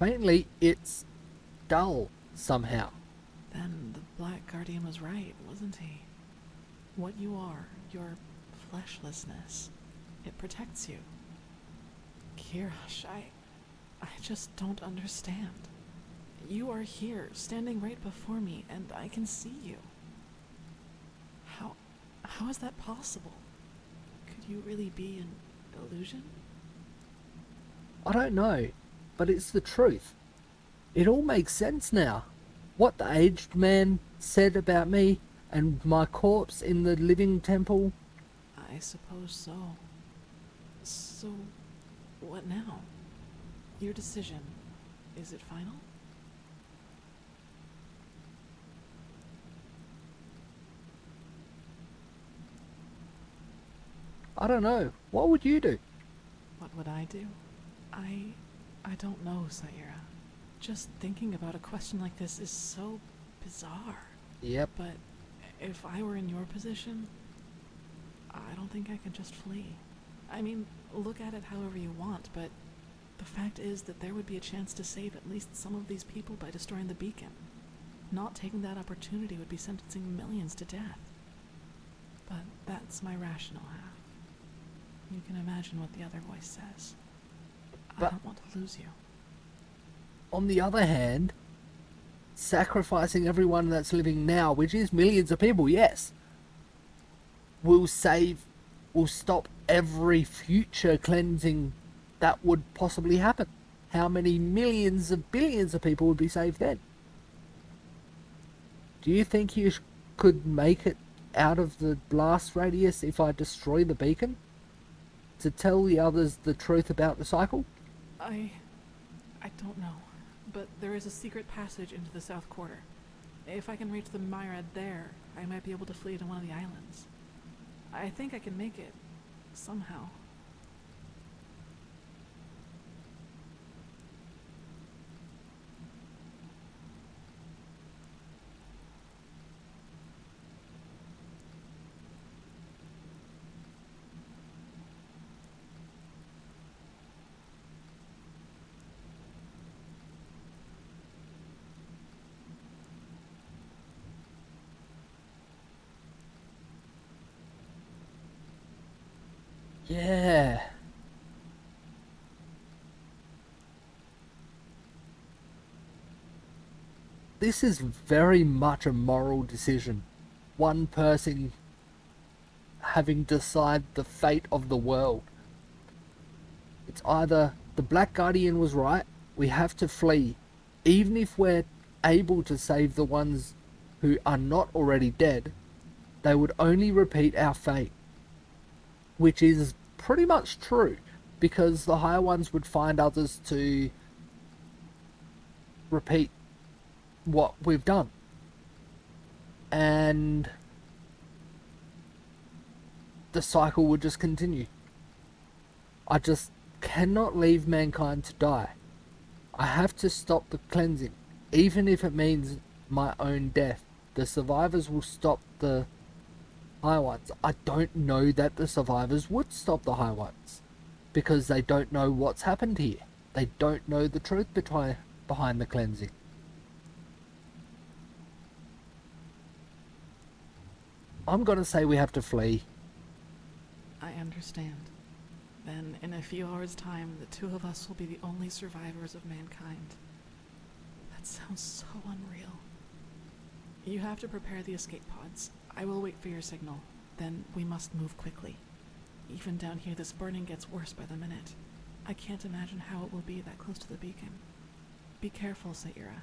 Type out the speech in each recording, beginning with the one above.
faintly, it's dull somehow. Then the Black Guardian was right, wasn't he? What you are, your fleshlessness, it protects you. Kirash, I just don't understand. You are here, standing right before me, and I can see you. How is that possible? Could you really be an illusion? I don't know, but it's the truth. It all makes sense now. What the aged man said about me and my corpse in the living temple. I suppose so. So, what now? Your decision, is it final? I don't know. What would you do? What would I do? I don't know, Saira. Just thinking about a question like this is so bizarre. Yep. But if I were in your position, I don't think I could just flee. I mean, look at it however you want, but the fact is that there would be a chance to save at least some of these people by destroying the beacon. Not taking that opportunity would be sentencing millions to death. But that's my rational half. You can imagine what the other voice says. I don't want to lose you. On the other hand, sacrificing everyone that's living now, which is millions of people, yes, will stop every future cleansing that would possibly happen. How many millions of billions of people would be saved then? Do you think you could make it out of the blast radius if I destroy the beacon? To tell the others the truth about the cycle? I don't know, but there is a secret passage into the south quarter. If I can reach the Myrad there, I might be able to flee to one of the islands. I think I can make it, somehow. Yeah. This is very much a moral decision. One person having decided the fate of the world. It's either the Black Guardian was right, we have to flee, even if we're able to save the ones who are not already dead, they would only repeat our fate. Which is pretty much true, because the higher ones would find others to repeat what we've done. And the cycle would just continue. I just cannot leave mankind to die. I have to stop the cleansing, even if it means my own death. The survivors will stop the high ones. I don't know that the survivors would stop the high ones, because they don't know what's happened here. They don't know the truth behind the cleansing. I'm gonna say we have to flee. I understand. Then, in a few hours' time, the two of us will be the only survivors of mankind. That sounds so unreal. You have to prepare the escape pods. I will wait for your signal. Then we must move quickly. Even down here, this burning gets worse by the minute. I can't imagine how it will be that close to the beacon. Be careful, Saira.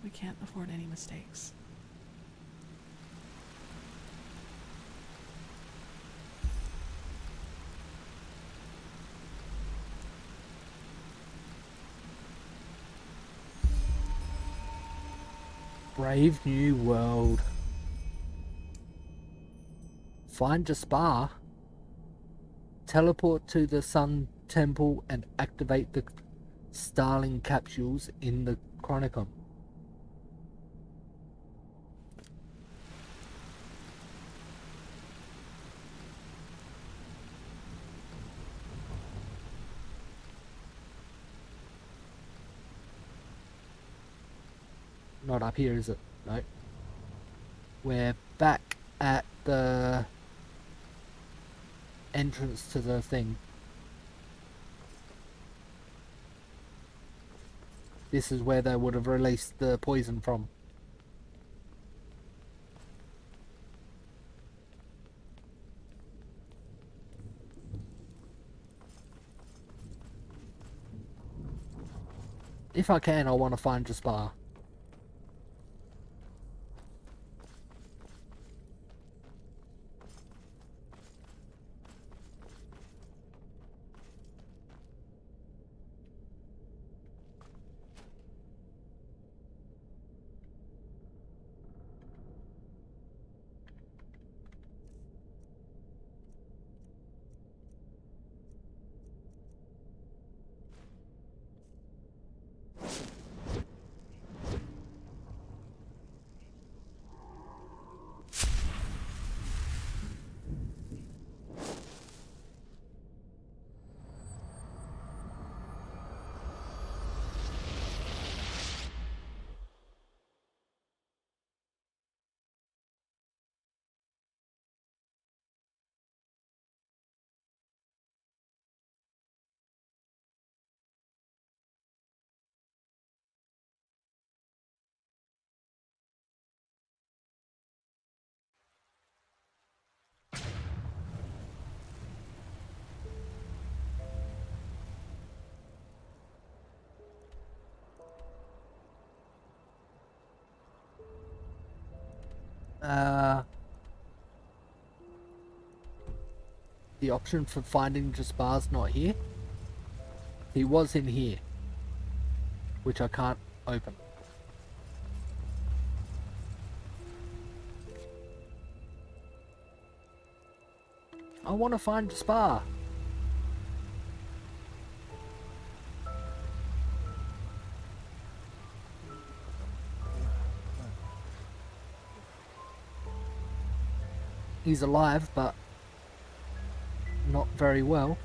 We can't afford any mistakes. Brave new world. Find Jaspar. Teleport to the Sun Temple and activate the Starling capsules in the Chronicon. Not up here, is it? No. We're back at the entrance to the thing. This is where they would have released the poison from. If I can, I want to find Jaspar. The option for finding Jaspar's not here. He was in here, which I can't open. I want to find Jaspar. He's alive, but not very well.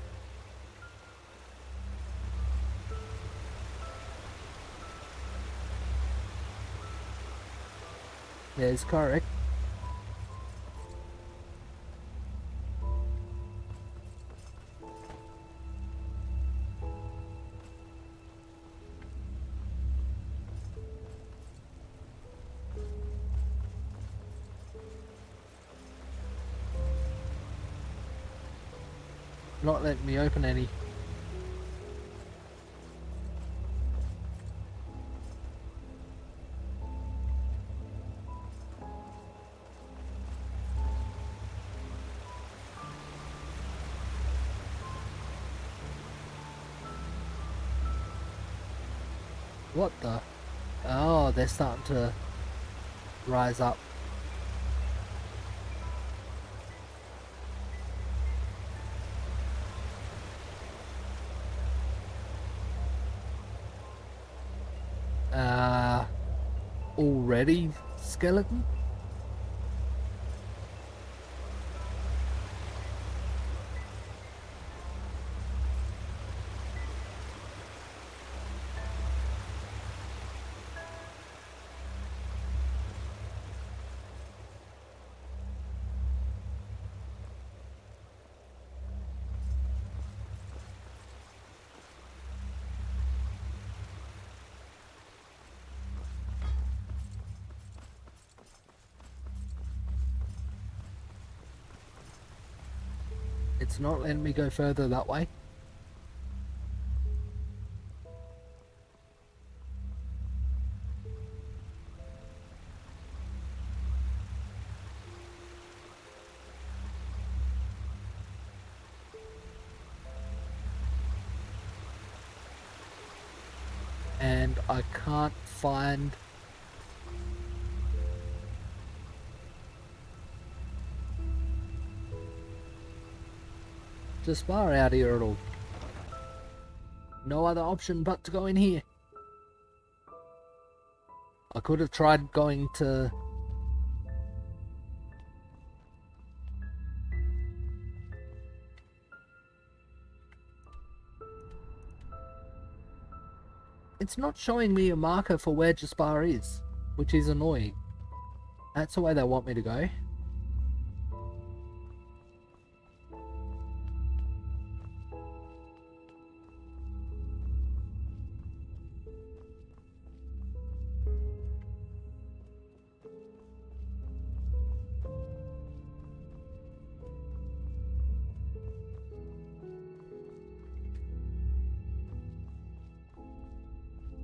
There's correct. Not letting me open any. What the? Oh, they're starting to rise up. Already skeleton? It's not letting me go further that way. And I can't find Jaspar out here at all. No other option but to go in here. I could have tried going to... It's not showing me a marker for where Jaspar is. which is annoying. That's the way they want me to go.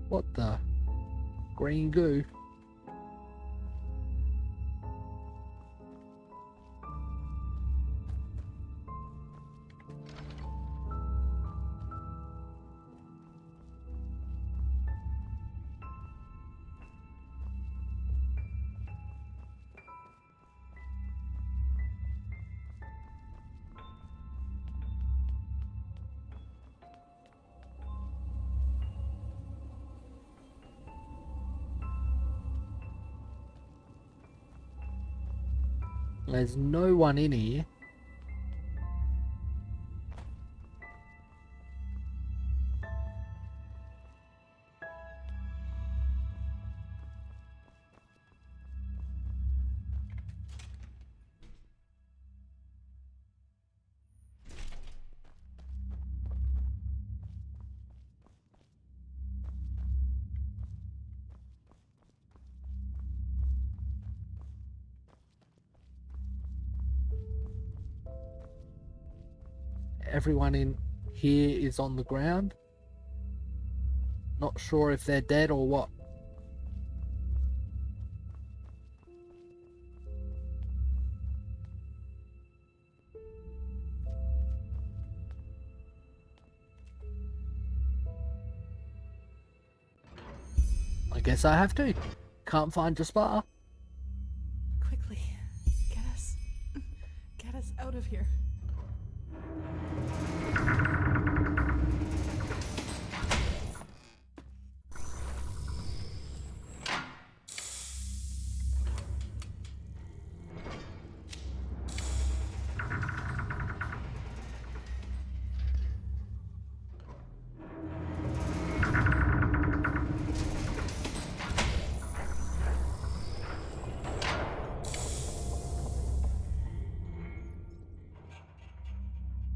What the? Green goo? There's no one in here. Everyone in here is on the ground. Not sure if they're dead or what. I guess I have to. Can't find Jaspar. Quickly, get us out of here.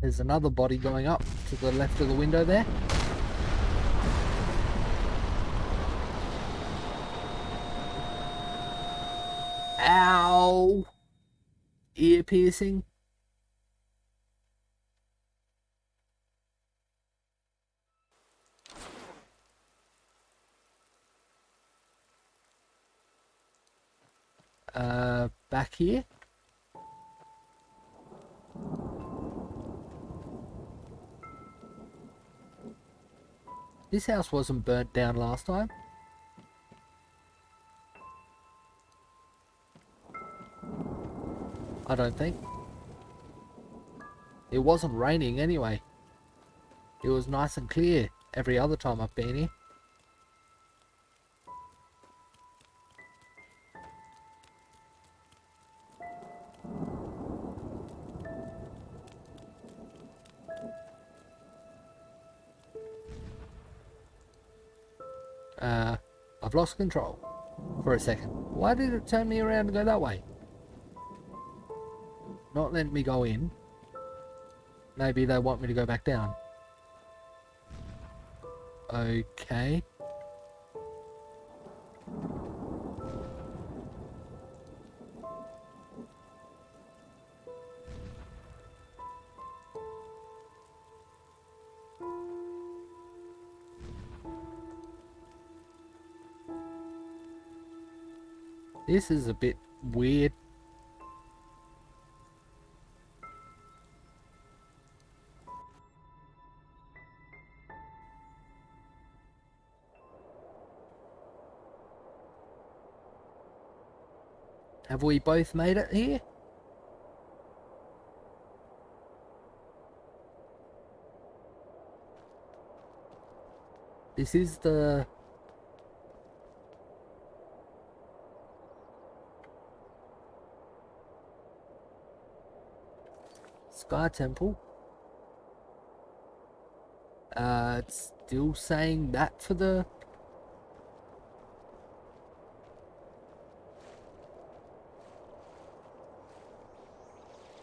There's another body going up to the left of the window there. Ow! Ear piercing. Back here. This house wasn't burnt down last time. I don't think. It wasn't raining anyway. It was nice and clear every other time I've been here. I've lost control for a second. Why did it turn me around and go that way? Not letting me go in. Maybe they want me to go back down. Okay. This is a bit weird. Have we both made it here? This is the... Sky Temple. It's still saying that for the...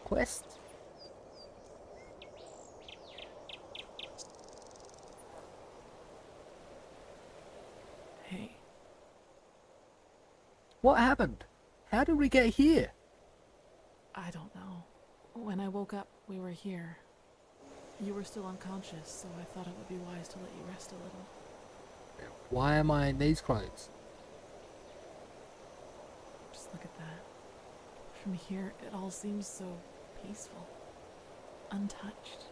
quest. Hey, What happened? How did we get here? I don't know. When I woke up, we were here. You were still unconscious, so I thought it would be wise to let you rest a little. Why am I in these clothes? Just look at that. From here, it all seems so peaceful. Untouched.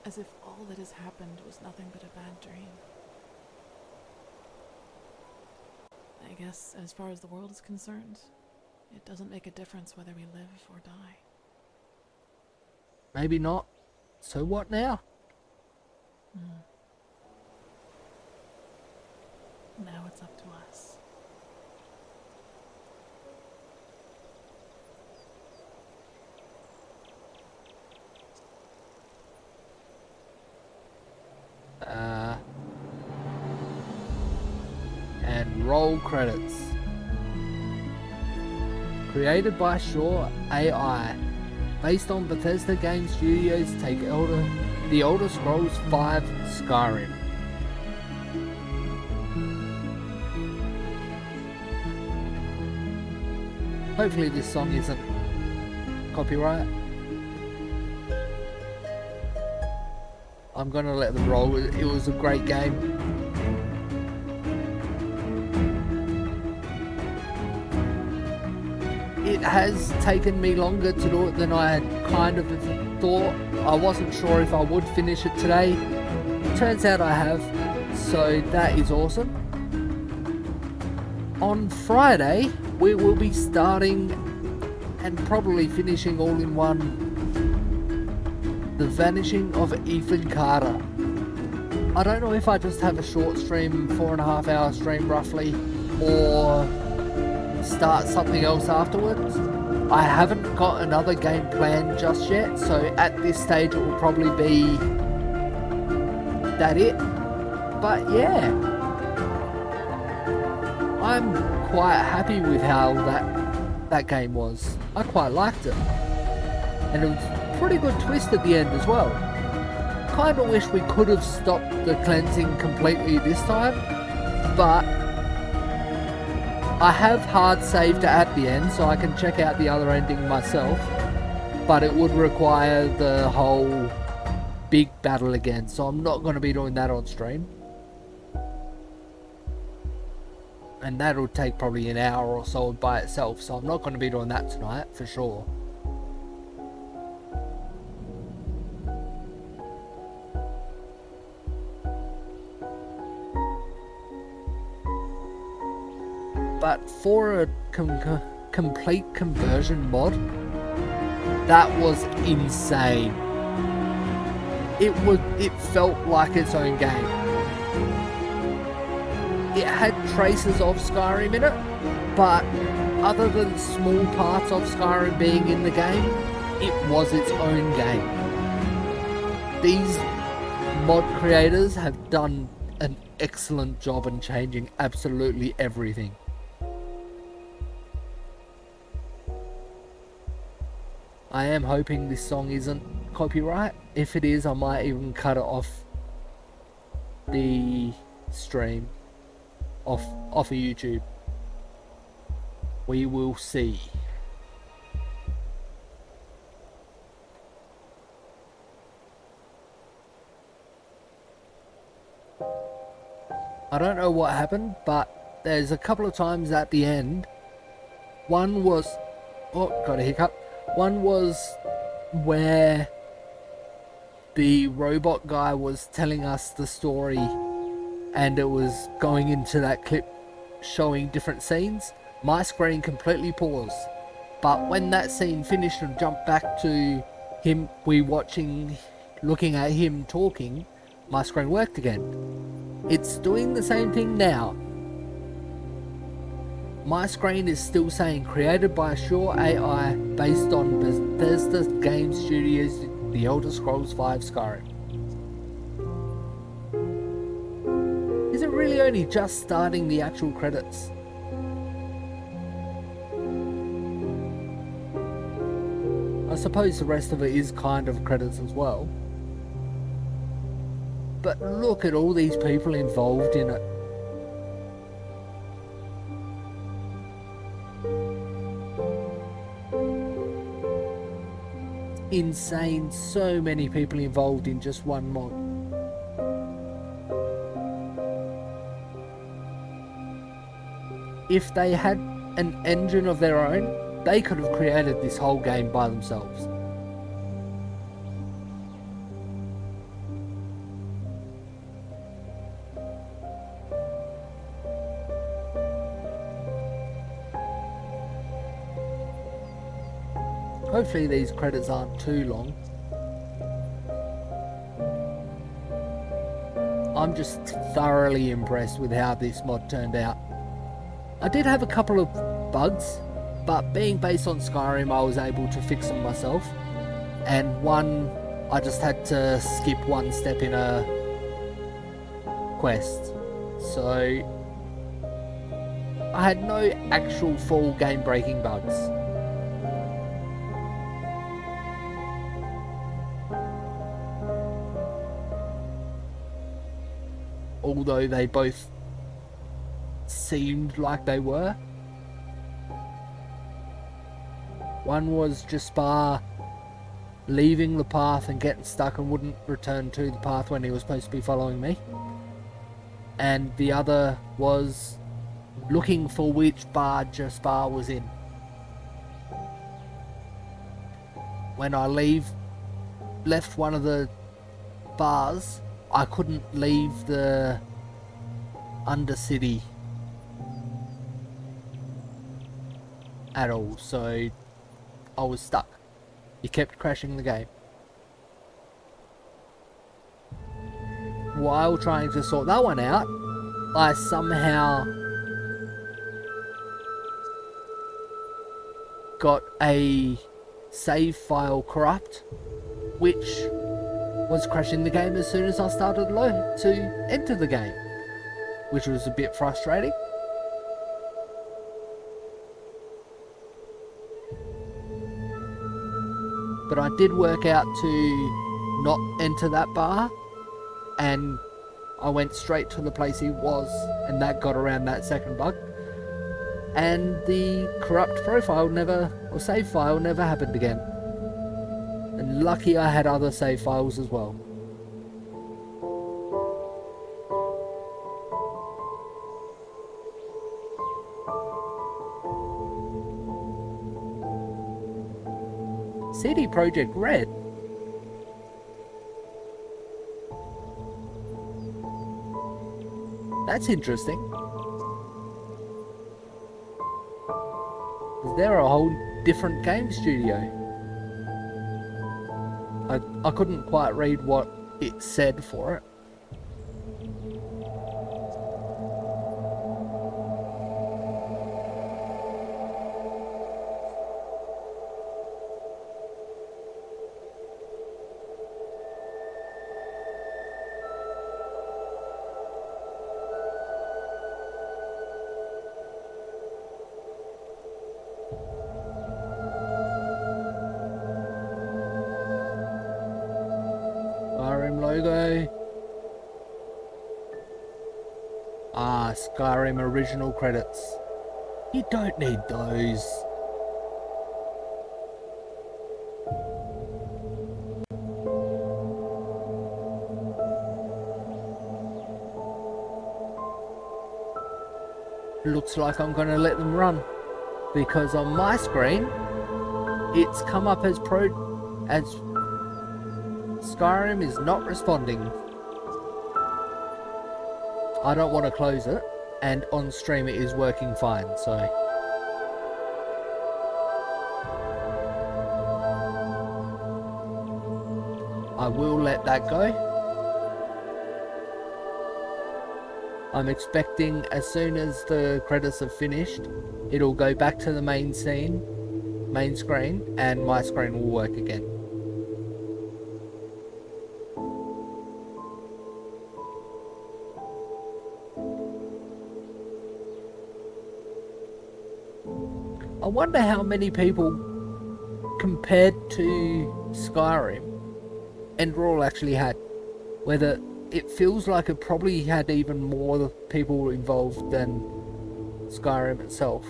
As if all that has happened was nothing but a bad dream. I guess, as far as the world is concerned, it doesn't make a difference whether we live or die. Maybe not. So what now? Now it's up to us. And roll credits. Created by Shaw AI. Based on Bethesda Game Studios take The Elder Scrolls V Skyrim. Hopefully this song isn't copyright. I'm gonna let them roll. It was a great game. It has taken me longer to do it than I had kind of thought. I wasn't sure if I would finish it today. Turns out I have, so that is awesome. On Friday, we will be starting and probably finishing all in one The Vanishing of Ethan Carter. I don't know if I just have a short stream, 4.5 hour stream roughly, or start something else afterwards. I haven't got another game planned just yet, so at this stage it will probably be that it. But yeah, I'm quite happy with how that game was. I quite liked it, and it was a pretty good twist at the end as well. Kinda wish we could have stopped the cleansing completely this time, but I have hard saved at the end, so I can check out the other ending myself, but it would require the whole big battle again, so I'm not going to be doing that on stream. And that'll take probably an hour or so by itself, so I'm not going to be doing that tonight, for sure. But for a complete conversion mod, that was insane. It felt like its own game. It had traces of Skyrim in it, but other than small parts of Skyrim being in the game, it was its own game. These mod creators have done an excellent job in changing absolutely everything. I am hoping this song isn't copyright. If it is, I might even cut it off the stream, off of YouTube. We will see. I don't know what happened, but there's a couple of times at the end. One was... oh, got a hiccup. One was where the robot guy was telling us the story, and it was going into that clip showing different scenes. My screen completely paused, but when that scene finished and jumped back to him, looking at him talking, my screen worked again. It's doing the same thing now. My screen is still saying created by Shaw AI based on Bethesda Game Studios The Elder Scrolls V Skyrim. Is it really only just starting the actual credits? I suppose the rest of it is kind of credits as well. But look at all these people involved in it. Insane, so many people involved in just one mod. If they had an engine of their own, they could have created this whole game by themselves. Hopefully these credits aren't too long. I'm just thoroughly impressed with how this mod turned out. I did have a couple of bugs, but being based on Skyrim, I was able to fix them myself. And one, I just had to skip one step in a quest. So I had no actual full game-breaking bugs. Although they both seemed like they were. One was just Bar leaving the path and getting stuck and wouldn't return to the path when he was supposed to be following me. And the other was looking for which bar just Bar was in. When I left one of the bars, I couldn't leave the Undercity at all, so I was stuck. It kept crashing the game. While trying to sort that one out, I somehow got a save file corrupt, which was crashing the game as soon as I started to enter the game, which was a bit frustrating. But I did work out to not enter that bar, and I went straight to the place he was, and that got around that second bug. And the corrupt profile or save file never happened again. And lucky I had other save files as well. CD Projekt Red. That's interesting. They're a whole different game studio. I couldn't quite read what it said for it. Skyrim logo. Ah, Skyrim original credits. You don't need those. Looks like I'm gonna let them run, because on my screen it's come up as Skyrim is not responding. I don't want to close it, and on stream it is working fine, so I will let that go. I'm expecting as soon as the credits have finished, it'll go back to the main screen, and my screen will work again. I wonder how many people compared to Skyrim, Enderal actually had, whether it feels like it probably had even more people involved than Skyrim itself.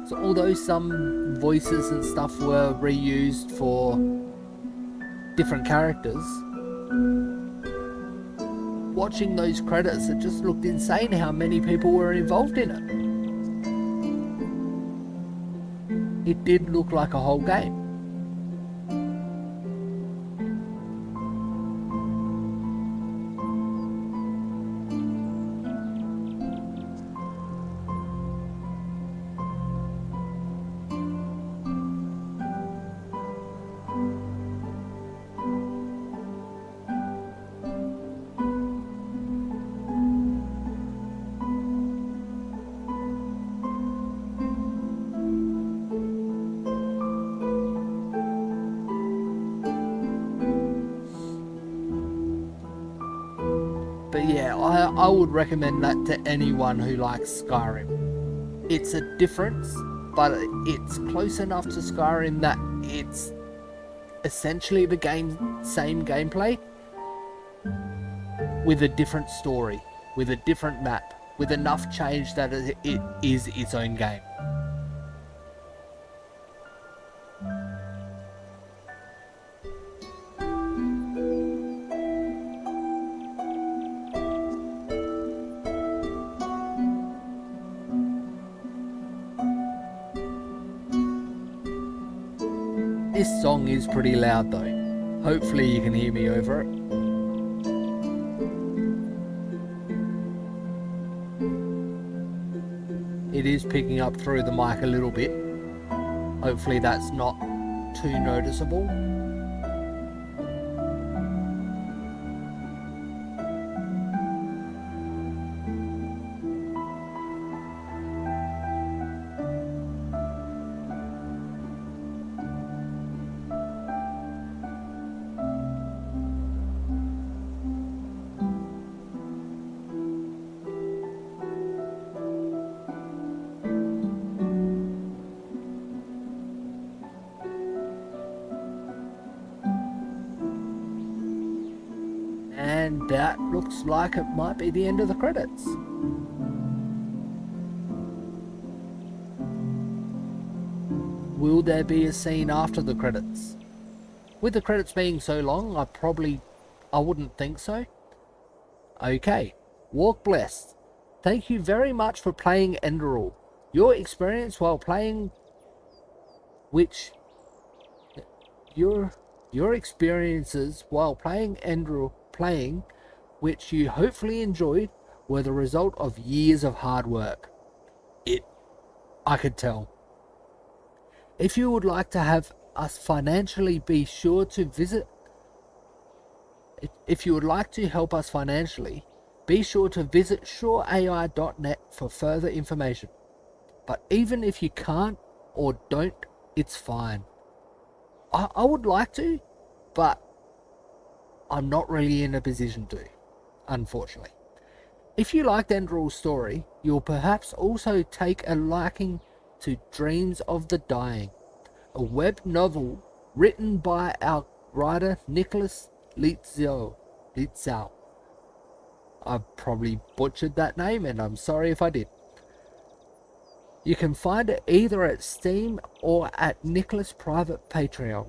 So although some voices and stuff were reused for different characters, watching those credits, it just looked insane how many people were involved in it. It did look like a whole game. But yeah, I would recommend that to anyone who likes Skyrim. It's a difference, but it's close enough to Skyrim that it's essentially the same gameplay with a different story, with a different map, with enough change that it is its own game. This song is pretty loud though. Hopefully you can hear me over it. It is picking up through the mic a little bit. Hopefully that's not too noticeable. And that looks like it might be the end of the credits. Will there be a scene after the credits? With the credits being so long, I wouldn't think so. Okay, walk blessed. Thank you very much for playing Enderal. Your experience while playing your experiences while playing Enderal, which you hopefully enjoyed, were the result of years of hard work. I could tell. If you would like to have us financially, be sure to visit. If you would like to help us financially, be sure to visit sureai.net for further information. But even if you can't or don't, it's fine. I would like to, but I'm not really in a position to, unfortunately. If you liked Enderal's story, you'll perhaps also take a liking to Dreams of the Dying, a web novel written by our writer Nicholas Lietzow. I probably butchered that name, and I'm sorry if I did. You can find it either at Steam or at Nicholas' private Patreon.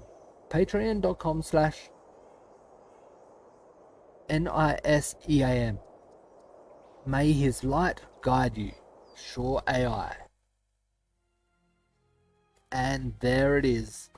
Patreon.com/NISEAM. May his light guide you. Sure AI. And there it is.